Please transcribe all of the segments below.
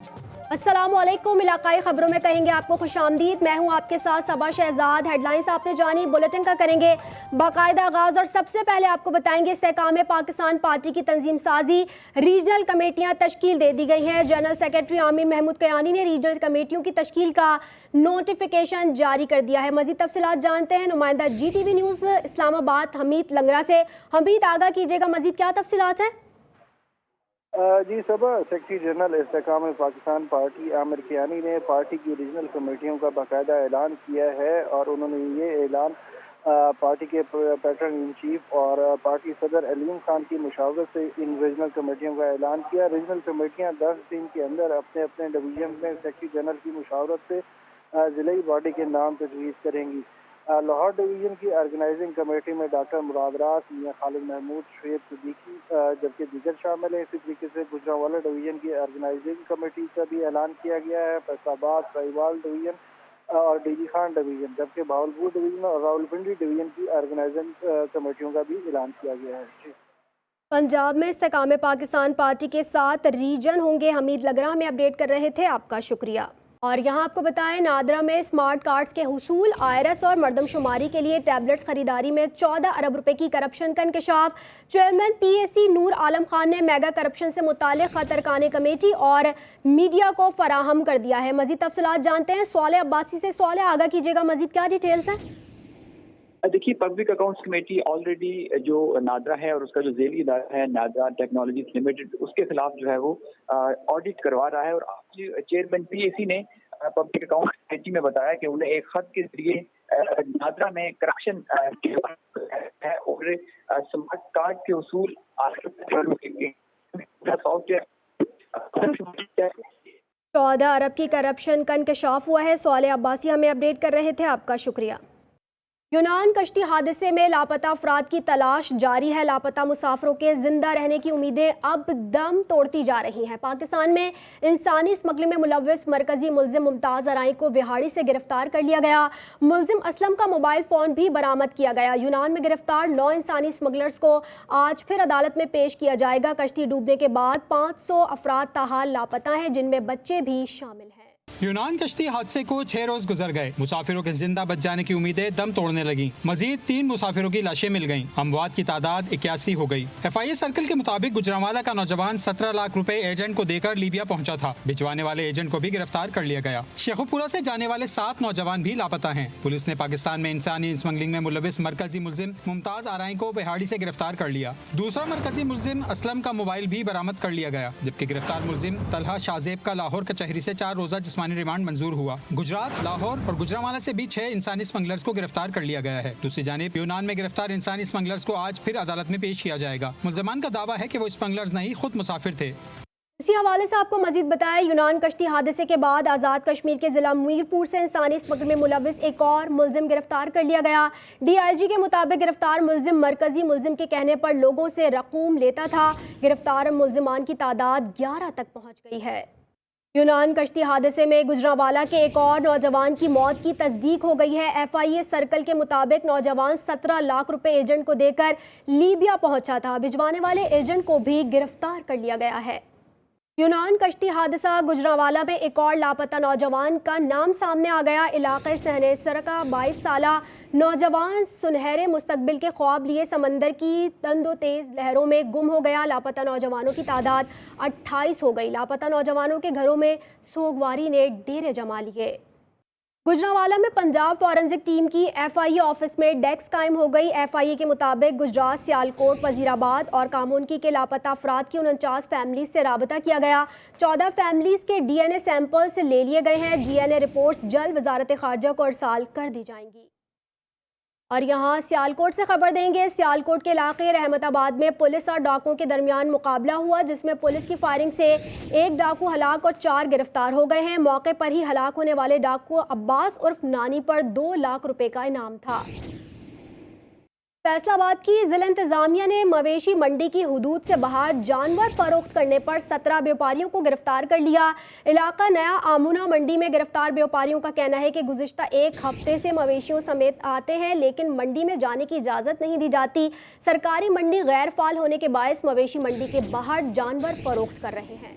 अस्सलामुअलैकुम। इलाकाई खबरों में कहेंगे आपको खुशामदीद। मैं हूं आपके साथ सबा शहजाद। हेडलाइंस आपने जानी, बुलेटिन का करेंगे बाकायदा आगाज और सबसे पहले आपको बताएंगे इस्तेकाम पाकिस्तान पार्टी की तंजीम साजी, रीजनल कमेटियां तश्कील दे दी गई हैं। जनरल सेक्रेटरी आमिर महमूद कयानी ने रीजनल कमेटियों की तश्कील का नोटिफिकेशन जारी कर दिया है। मजीद तफसीलात जानते हैं नुमाइंदा GTV न्यूज़ इस्लामाबाद हमीद लंगरा से। हमीद, आगाह कीजिएगा, मजीद क्या तफसीलात हैं? जी Saba, secretary general Istehkam Pakistan party Aamir Kayani ने पार्टी की रीजनल कमेटियों का बाकायदा ऐलान किया है और उन्होंने ये ऐलान पार्टी के पैटर्न इन चीफ और पार्टी सदर अलीम खान की मुशावरत से इन रीजनल कमेटियों का ऐलान किया। रीजनल कमेटियां 10 दिन के अंदर अपने अपने डिवीजन में सेक्रेटरी जनरल की मुशावरत से जिलाई बॉडी के नाम तजवीज़ करेंगी। लाहौर डिवीजन की ऑर्गेनाइजिंग कमेटी में डॉक्टर मुराद रास, मियां खालिद महमूद, शुएब सिद्दीकी जबकि दीगर शामिल है। इसी तरीके से गुजरांवाला डिवीजन की ऑर्गेनाइजिंग कमेटी का भी ऐलान किया गया है। फैसलाबाद, साहिवाल डिवीजन और DG खान डिवीजन, जबकि भावलपुर डिवीजन और रावलपिंडी डिवीजन की ऑर्गेनाइजिंग कमेटियों का भी ऐलान किया गया है। पंजाब में इस्तेकाम पाकिस्तान पार्टी के 7 रीजन होंगे। हमीद लंगरा हमें अपडेट कर रहे थे, आपका शुक्रिया। और यहाँ आपको बताएं, नादरा में स्मार्ट कार्ड्स के हुसूल, IRS और मरदमशुमारी के लिए टैबलेट्स खरीदारी में 14 अरब रुपए की करप्शन का इंकशाफ। चेयरमैन PAC नूर आलम खान ने मेगा करप्शन से मुताल्लिक खतरकाने कमेटी और मीडिया को फराहम कर दिया है। मजीद तफसीलात जानते हैं स्वाले अब्बासी से। स्वाले, आगाह कीजिएगा, मजीद क्या डिटेल्स हैं? देखिए, पब्लिक अकाउंट्स कमेटी ऑलरेडी जो नादरा है और उसका जो झेली इदारा है नादरा टेक्नोलॉजीज लिमिटेड, उसके खिलाफ जो है वो ऑडिट करवा रहा है। और आज चेयरमैन PAC ने पब्लिक अकाउंट्स कमेटी में बताया कि उन्हें एक खत के जरिए नादरा में करप्शन है और स्मार्ट कार्ड के उसूल सॉफ्टवेयर 14 अरब की करप्शन का इंकशाफ हुआ है। स्वाले अब्बासी हमें अपडेट कर रहे थे, आपका शुक्रिया। यूनान कश्ती हादसे में लापता अफराद की तलाश जारी है। लापता मुसाफिरों के जिंदा रहने की उम्मीदें अब दम तोड़ती जा रही हैं। पाकिस्तान में इंसानी स्मगलिंग में मुलव्वस मरकजी मुलजिम मुमताज़ अराई को विहाड़ी से गिरफ्तार कर लिया गया। मुलजिम असलम का मोबाइल फ़ोन भी बरामद किया गया। यूनान में गिरफ्तार 9 इंसानी स्मगलर्स को आज फिर अदालत में पेश किया जाएगा। कश्ती डूबने के बाद 500 अफराद ताहाल लापता हैं, जिनमें बच्चे भी शामिल हैं। यूनान कश्ती हादसे को 6 रोज गुजर गए। मुसाफिरों के जिंदा बच जाने की उम्मीदें दम तोड़ने लगी। मजीद 3 मुसाफिरों की लाशें मिल गईं। अमवात की तादाद 81 हो गई। FIA सर्कल के मुताबिक गुजरांवाला का नौजवान 17 लाख रुपए एजेंट को देकर लीबिया पहुंचा था। भिजवाने वाले एजेंट को भी गिरफ्तार कर लिया गया। शेखुपुरा से जाने वाले 7 नौजवान भी लापता हैं। पुलिस ने पाकिस्तान में इंसानी स्मगलिंग में मुलव्वस मरकजी मुलजिम मुमताज आराई को विहाड़ी से गिरफ्तार कर लिया। दूसरा मरकजी मुलजिम असलम का मोबाइल भी बरामद कर लिया गया, जबकि गिरफ्तार मुलजिम तलहा शाहजेब का लाहौर कचहरी से 4 रोजा जिस्मानी रिमांड मंजूर हुआ। गुजरात, लाहौर और गुजरांवाला से भी 6 इंसानी स्मगलर्स को गिरफ्तार कर लिया गया है। दूसरी जानिब यूनान में गिरफ्तार इंसानी स्मगलर्स को आज फिर अदालत में पेश किया जाएगा। मुलजमान का दावा है कि वो स्मगलर्स नहीं, खुद मुसाफिर थे। इसी हवाले से आपको मजीद बताएं, यूनान कश्ती हादसे के बाद आज़ाद कश्मीर के जिला मीरपुर से इंसानी स्मगलिंग में मुलव्वस एक और मुलजिम गिरफ्तार कर लिया गया। DIG के मुताबिक गिरफ्तार मुलजिम मरकजी मुलजिम के कहने पर लोगों से रकूम लेता था। गिरफ्तार मुलजिमान की तादाद 11 तक पहुँच गई है। यूनान कश्ती हादसे में गुजरांवाला के एक और नौजवान की मौत की तस्दीक हो गई है। FIA सर्कल के मुताबिक नौजवान 17 लाख रुपए एजेंट को देकर लीबिया पहुंचा था। भिजवाने वाले एजेंट को भी गिरफ्तार कर लिया गया है। यूनान कश्ती हादसा, गुजरांवाला में एक और लापता नौजवान का नाम सामने आ गया। इलाके सहनेसर का 22 साला नौजवान सुनहरे मुस्तकबिल के ख्वाब लिए समंदर की तंदो तेज़ लहरों में गुम हो गया। लापता नौजवानों की तादाद 28 हो गई। लापता नौजवानों के घरों में सोगवारी ने डेरे जमा लिए। गुजरांवाला में पंजाब फॉरेंसिक टीम की FIA ऑफिस में डेस्क कायम हो गई। FIA के मुताबिक गुजरात, सियालकोट, वजीराबाद और कामोनकी के लापता अफराद की 49 फैमिलीज से राबता किया गया। 14 फैमिलीज के DNA सैंपल्स ले लिए गए हैं। DNA रिपोर्ट्स जल्द वजारत खारजा को अरसाल कर दी जाएंगी। और यहाँ सियालकोट से खबर देंगे। सियालकोट के इलाके रहमताबाद में पुलिस और डाकुओं के दरमियान मुकाबला हुआ, जिसमें पुलिस की फायरिंग से एक डाकू हलाक और 4 गिरफ्तार हो गए हैं। मौके पर ही हलाक होने वाले डाकू अब्बास उर्फ नानी पर 2 लाख रुपए का इनाम था। फैसलाबाद की जिला इंतजामिया ने मवेशी मंडी की हुदूद से बाहर जानवर फरोख्त करने पर 17 व्यापारियों को गिरफ्तार कर लिया। इलाका नया आमुना मंडी में गिरफ्तार व्यापारियों का कहना है कि गुज़िश्ता 1 हफ्ते से मवेशियों समेत आते हैं, लेकिन मंडी में जाने की इजाज़त नहीं दी जाती। सरकारी मंडी गैर फाल होने के बायस मवेशी मंडी के बाहर जानवर फरोख्त कर रहे हैं।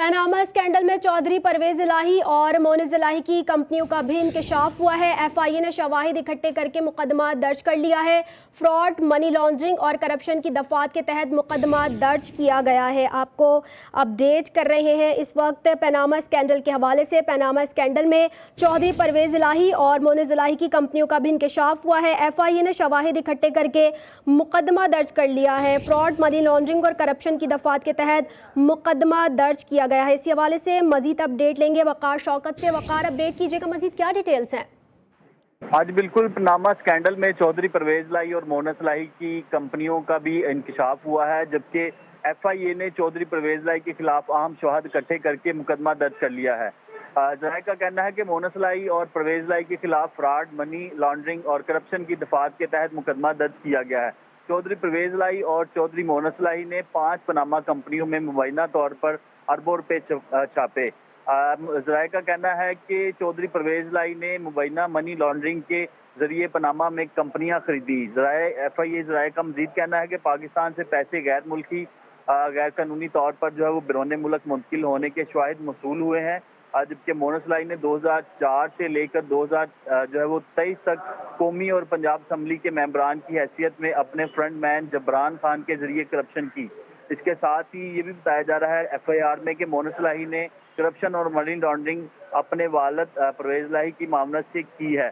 पनामा स्कैंडल में चौधरी परवेज इलाही और मोनिज इलाही की कंपनियों का भी इंकशाफ हुआ है। एफआईए ने शवाहिद इकट्ठे करके मुकदमा दर्ज कर लिया है। फ्रॉड, मनी लॉन्ड्रिंग और करप्शन की दफात के तहत मुकदमा दर्ज किया गया है। आपको अपडेट कर रहे हैं इस वक्त पनामा स्कैंडल के हवाले से। पनामा स्कैंडल में चौधरी परवेज इलाही और मोनिज इलाही की कंपनियों का भी इंकशाफ हुआ है। एफआईए ने शवाहिद इकट्ठे करके मुकदमा दर्ज कर लिया है। फ्रॉड, मनी लॉन्ड्रिंग और करप्शन की दफात के तहत मुकदमा दर्ज किया गया है। इसी हवाले से मजीद अपडेट लेंगे वकार शौकत से। वकार, अपडेट कीजिएगा, मजीद क्या डिटेल्स हैं? आज बिल्कुल पनामा स्कैंडल में चौधरी परवेज इलाही और मोनिज इलाही की कंपनियों का भी इंकशाफ हुआ है, जबकि एफआईए ने चौधरी परवेज इलाही के खिलाफ अहम शवाहिद इकट्ठे करके मुकदमा दर्ज कर लिया है। जराये का कहना है कि मोनिज इलाही और परवेज इलाही के खिलाफ फ्रॉड, मनी लॉन्ड्रिंग और करप्शन की दफात के तहत मुकदमा दर्ज किया गया है। चौधरी परवेज इलाही और चौधरी मोनिज इलाही ने 5 पनामा कंपनियों में मुबैना तौर पर अरबों रुपए छापे। जराये का कहना है कि चौधरी परवेज इलाही ने मुबैना मनी लॉन्ड्रिंग के जरिए पनामा में कंपनियां खरीदी। एफआईए जराये का मजीद कहना है कि पाकिस्तान से पैसे गैर मुल्की गैर कानूनी तौर पर जो है वो बैरून मुल्क मुंतकिल होने के शवाहिद मौसूल हुए हैं, जबकि मोनिज इलाही ने 2004 से लेकर 2023 तक कौमी और पंजाब असम्बली के मेंबरान की हैसियत में अपने फ्रंट मैन जबरान खान के जरिए करप्शन की। इसके साथ ही ये भी बताया जा रहा है एफआईआर में कि मोनिज इलाही ने करप्शन और मनी लॉन्ड्रिंग अपने वालिद परवेज इलाही की मामलत से की है।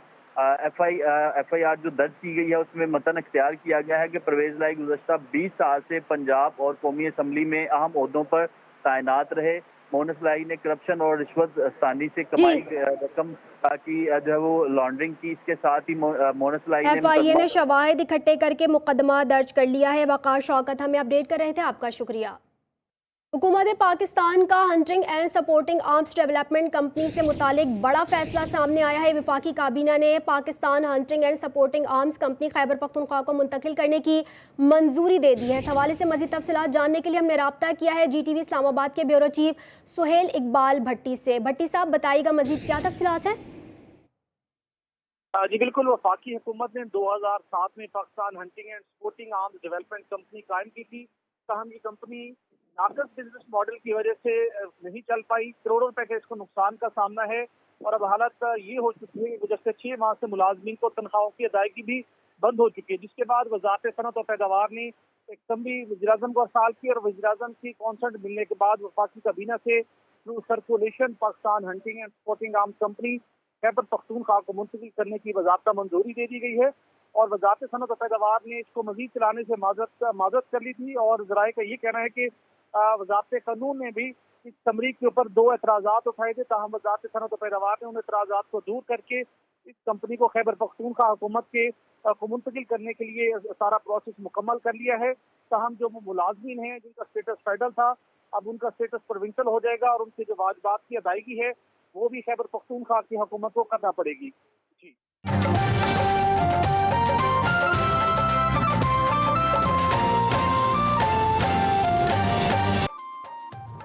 एफआईआर जो दर्ज की गई है उसमें मतन अख्तियार किया गया है कि परवेज इलाही गुज़श्ता 20 साल से पंजाब और कौमी असम्बली में अहम ओहदों पर तैनात रहे। मोनिज इलाही ने करप्शन और रिश्वत स्थानी से कमाई रकम की जो है वो लॉन्ड्रिंग की। इसके साथ ही मोनिज इलाही एफआईए ने शवाहिद इकट्ठे करके मुकदमा दर्ज कर लिया है। वकार शौकत हमें अपडेट कर रहे थे, आपका शुक्रिया। हुकूमत पाकिस्तान का hunting and supporting arms development company से मुतालिक बड़ा फैसला सामने आया है। वफाकी काबीना ने Pakistan hunting and supporting arms company Khyber Pakhtunkhwa को मुंतकिल करने की मंजूरी दे दी है। इस हवाले से मज़ीद तफसीलात जानने के लिए हमने रब्ता किया है जीटीवी इस्लामाबाद के ब्यूरो चीफ सुहेल इकबाल भट्टी से। भट्टी साहब, बताइएगा मज़ीद क्या तफसीलात हैं? जी बिल्कुल, वफाकी हुकूमत ने 2007 में Pakistan hunting and supporting arms development company कायम की थी। ताहम ये कंपनी नाकस बिजनेस मॉडल की वजह से नहीं चल पाई। करोड़ों रुपए के इसको नुकसान का सामना है और अब हालत ये हो चुकी है कि गुज़श्ते 6 माह से मुलाजमीन को तनख्वाहों की अदायगी भी बंद हो चुकी है, जिसके बाद वज़ारत सनअत और पैदावार ने एक तंबी वज़ीर-ए-आज़म को अर्साल की और वज़ीर-ए-आज़म की कॉन्सेंट मिलने के बाद वफाकी काबीना से through circulation Pakistan hunting and supporting arms company Khyber Pakhtunkhwa को मुंतकिल करने की बाज़ाब्ता मंजूरी दे दी गई है और वज़ारत सनअत और पैदावार ने इसको मज़ीद चलाने से माज़रत कर ली थी। और ज़राए का ये कहना है कि वज़ारत कानून ने भी इस तमरीक के ऊपर 2 एतराज़ात उठाए थे, ताहम वज़ारत सनअत और पैदावार ने उन एतराज़ात को दूर करके इस कंपनी को खैबर पख्तूनख्वा हुकूमत के को मुंतकिल करने के लिए सारा प्रोसेस मुकम्मल कर लिया है। ताहम जो मुलाजमीन हैं जिनका स्टेटस फेडरल था, अब उनका स्टेटस प्रोविंशियल हो जाएगा और उनकी जो वाजिबात की अदायगी है वो भी खैबर पख्तूनख्वा की हुकूमत को करना पड़ेगी। जी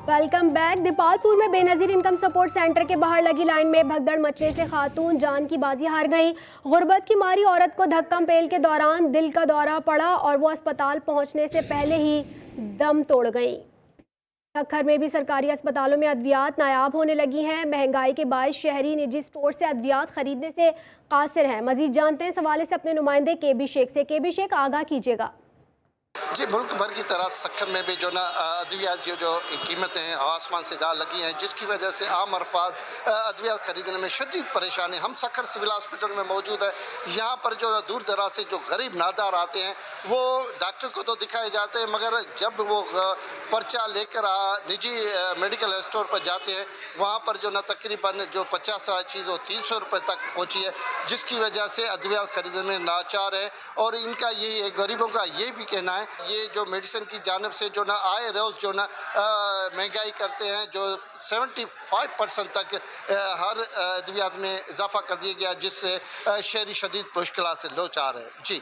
वेलकम बैक। दीपालपुर में बेनज़ीर इनकम सपोर्ट सेंटर के बाहर लगी लाइन में भगदड़ मचने से खातून जान की बाजी हार गई। गुर्बत की मारी औरत को धक्का पेल के दौरान दिल का दौरा पड़ा और वो अस्पताल पहुंचने से पहले ही दम तोड़ गई। खर में भी सरकारी अस्पतालों में अद्वियात नायाब होने लगी हैं। महंगाई के बायस शहरी निजी स्टोर से अद्वियात खरीदने से कासिर हैं। मजीद जानते हैं इस हवाले से अपने नुमाइंदे केबी शेख से। केबी शेख, आगाह कीजिएगा। जी, मुल्क भर की तरह सक्खर में भी जो ना अद्वियात जो कीमतें हैं आसमान से जा लगी हैं, जिसकी वजह से आम अरफाद अद्वियात खरीदने में शदीद परेशानी। हम सक्खर सिविल हॉस्पिटल में मौजूद है। यहाँ पर जो दूर दराज से जो गरीब नादार आते हैं वो डॉक्टर को तो दिखाए जाते हैं, मगर जब वो पर्चा लेकर निजी मेडिकल स्टोर पर जाते हैं वहाँ पर जो ना तकरीबन जो 50 चीज़ वो 300 रुपये तक पहुँची है, जिसकी वजह से अद्वियात खरीदने में नाचार है। और इनका यही गरीबों का ये भी कहना है, ये जो मेडिसिन की जानिब से जो ना आए रोज़ जो ना महंगाई करते हैं, जो 75% तक हर अद्वियात में इजाफा कर दिया गया, जिससे शहरी शदीद मुश्किलात से लोचार है। जी,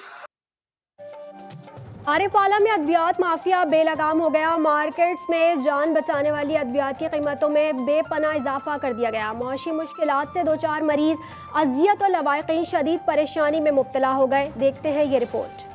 आरिफवाला में अद्वियात माफिया बेलगाम हो गया। मार्केट्स में जान बचाने वाली अद्वियात की कीमतों में बेपनाह इजाफा कर दिया गया। मुआशी मुश्किलात से 2-4 मरीज अजियत और लवाइकी शदीद परेशानी में मुब्तला हो गए। देखते हैं ये रिपोर्ट।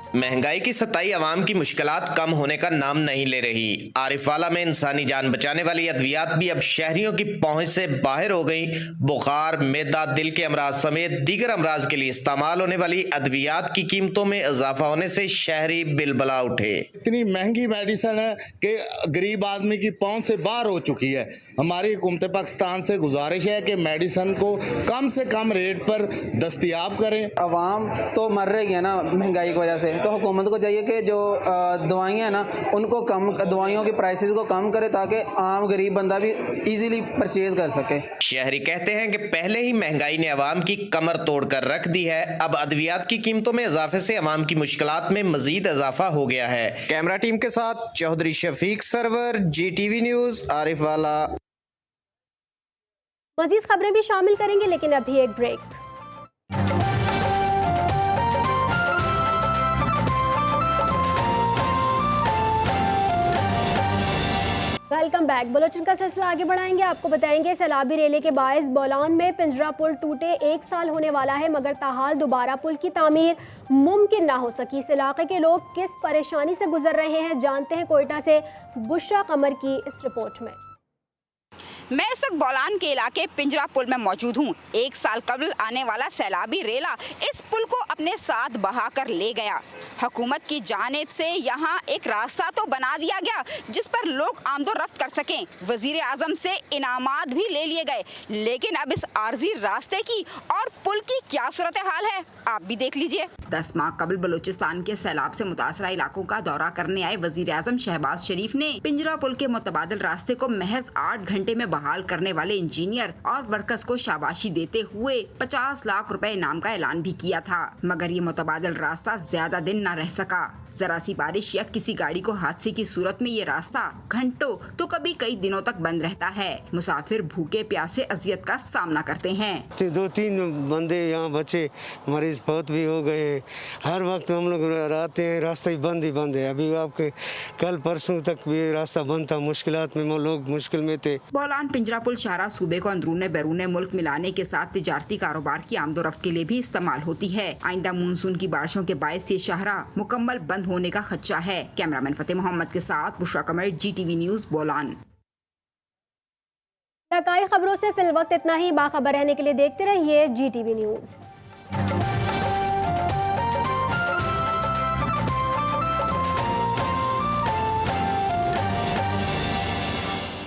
महंगाई की सताई आवाम की मुश्किलात कम होने का नाम नहीं ले रही। आरिफवाला में इंसानी जान बचाने वाली अद्वियात भी अब शहरियों की पहुंच से बाहर हो गई। बुखार, मैदा, दिल के अमराज समेत दीगर अमराज के लिए इस्तेमाल होने वाली अद्वियात की कीमतों में इजाफा होने से शहरी बिलबला उठे। इतनी महंगी मेडिसिन है कि गरीब आदमी की पहुंच से बाहर हो चुकी है। हमारी हुकूमत पाकिस्तान से गुजारिश है कि मेडिसिन को कम से कम रेट पर दस्तयाब करें। अवाम तो मर रही है ना महंगाई की वजह से, तो हुकूमत को चाहिए कि जो दवाइयाँ हैं ना उनको कम, दवाइयों के प्राइसेस को कम करे ताकि आम गरीब बंदा भी इजीली परचेज कर सके। शहरी कहते हैं कि पहले ही महंगाई ने अवाम की कमर तोड़ कर रख दी है। अब अद्वियात की कीमतों में इजाफे से अवाम की मुश्किलात में मजीद इजाफा हो गया है। कैमरा टीम के साथ चौधरी शफीक सरवर, GTV न्यूज, आरिफवाला। मजीद खबरें भी शामिल करेंगे, लेकिन अभी एक ब्रेक। Welcome back. बलोचन का सिलसिला आगे बढ़ाएंगे। आपको बताएंगे सैलाबी रेले के बायस बोलान में पिंजरा पुल टूटे 1 साल होने वाला है, मगर ताहाल दोबारा पुल की तामीर मुमकिन ना हो सकी। इस इलाके के लोग किस परेशानी से गुजर रहे हैं, जानते हैं कोयटा से बुशरा कमर की इस रिपोर्ट में। मैं इस वक्त बोलान के इलाके पिंजरा पुल में मौजूद हूँ। 1 साल कबल आने वाला सैलाबी रेला इस पुल को अपने साथ बहाकर ले गया। हुकूमत की जानिब से यहाँ एक रास्ता तो बना दिया गया जिस पर लोग आमदोरफ्त कर सकें। वजीर आजम से इनामात भी ले लिए गए, लेकिन अब इस आर्जी रास्ते की और पुल की क्या सूरत हाल है, आप भी देख लीजिए। 10 माह कबल बलूचिस्तान के सैलाब से मुतासरा इलाकों का दौरा करने आए वजीर आजम शहबाज शरीफ ने पिंजरा पुल के मुतबादिल रास्ते को महज 8 घंटे में बहाल करने वाले इंजीनियर और वर्कर्स को शाबाशी देते हुए 50 लाख रुपए इनाम का ऐलान भी किया था। मगर ये मुतबादिल रास्ता ज्यादा दिन न रह सका। जरा सी बारिश या किसी गाड़ी को हादसे की सूरत में ये रास्ता घंटों तो कभी कई दिनों तक बंद रहता है। मुसाफिर भूखे प्यासे अजियत का सामना करते हैं। 2-3 बंदे यहाँ बचे, मरीज बहुत भी हो गए हैं। हर वक्त हम लोग आते हैं, रास्ता ही बंद है। अभी आपके कल परसों तक भी रास्ता बंद था, मुश्किलात में लोग मुश्किल में थे। बोलान पिंजरा पुल शाहरा सूबे को अंदरूने बैरून मुल्क मिलाने के साथ तिजारती कारोबार की आमदोरफ्त के लिए भी इस्तेमाल होती है। आइंदा मानसून की बारिशों के बायस ये शाहरा मुकम्मल बंद होने का खदशा है। कैमरामैन फतेह मोहम्मद के साथ बुशरा कमर, GTV न्यूज, बोलान। खबरों से फिल वक्त इतना ही। बाखबर रहने के लिए देखते रहिए GTV न्यूज।